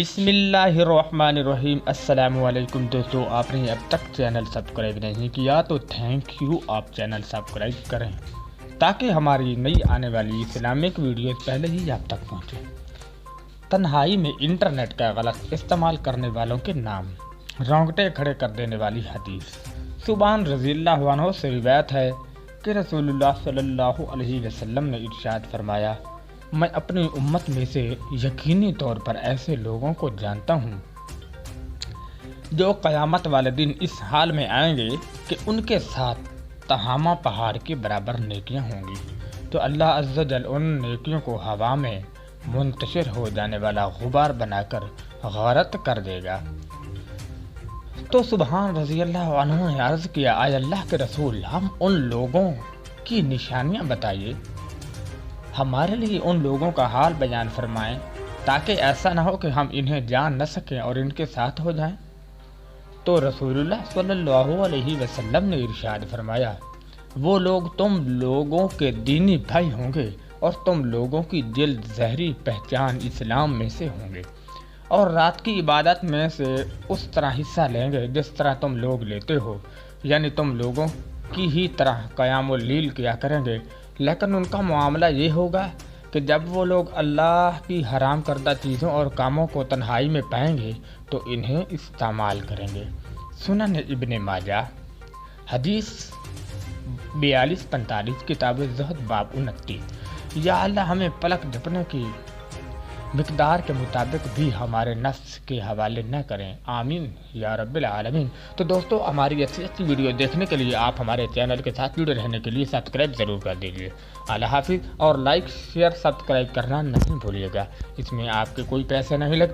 بسم اللہ الرحمن الرحیم۔ السلام علیکم دوستو، آپ نے اب تک چینل سبسکرائب نہیں کیا تو تھینک یو، آپ چینل سبسکرائب کریں تاکہ ہماری نئی آنے والی اسلامک ویڈیوز پہلے ہی آپ تک پہنچے۔ تنہائی میں انٹرنیٹ کا غلط استعمال کرنے والوں کے نام، رونگٹے کھڑے کر دینے والی حدیث۔ ثوبان رضی اللہ عنہ سے روایت ہے کہ رسول اللہ صلی اللہ علیہ وسلم نے ارشاد فرمایا، میں اپنی امت میں سے یقینی طور پر ایسے لوگوں کو جانتا ہوں جو قیامت والے دن اس حال میں آئیں گے کہ ان کے ساتھ تہامہ پہاڑ کے برابر نیکیاں ہوں گی، تو اللہ عز و جل ان نیکیوں کو ہوا میں منتشر ہو جانے والا غبار بنا کر غارت کر دے گا۔ تو سبحان رضی اللہ عنہ نے عرض کیا، اے اللہ کے رسول، ہم ان لوگوں کی نشانیاں بتائیے، ہمارے لیے ان لوگوں کا حال بیان فرمائیں تاکہ ایسا نہ ہو کہ ہم انہیں جان نہ سکیں اور ان کے ساتھ ہو جائیں۔ تو رسول اللہ صلی اللہ علیہ وسلم نے ارشاد فرمایا، وہ لوگ تم لوگوں کے دینی بھائی ہوں گے اور تم لوگوں کی جلد ظاہری پہچان اسلام میں سے ہوں گے، اور رات کی عبادت میں سے اس طرح حصہ لیں گے جس طرح تم لوگ لیتے ہو، یعنی تم لوگوں کی ہی طرح قیام اللیل کیا کریں گے، لیکن ان کا معاملہ یہ ہوگا کہ جب وہ لوگ اللہ کی حرام کردہ چیزوں اور کاموں کو تنہائی میں پائیں گے تو انہیں استعمال کریں گے۔ سنن ابن ماجہ حدیث 4245، کتاب زہد، باب 29۔ یا اللہ ہمیں پلک جھپنے کی مقدار کے مطابق بھی ہمارے نفس کے حوالے نہ کریں، آمین یا رب العالمین۔ تو دوستو، ہماری اچھی ویڈیو دیکھنے کے لیے آپ ہمارے چینل کے ساتھ جڑے رہنے کے لیے سبسکرائب ضرور کر دیجیے۔ اللہ حافظ، اور لائک شیئر سبسکرائب کرنا نہیں بھولیے گا، اس میں آپ کے کوئی پیسے نہیں لگتے۔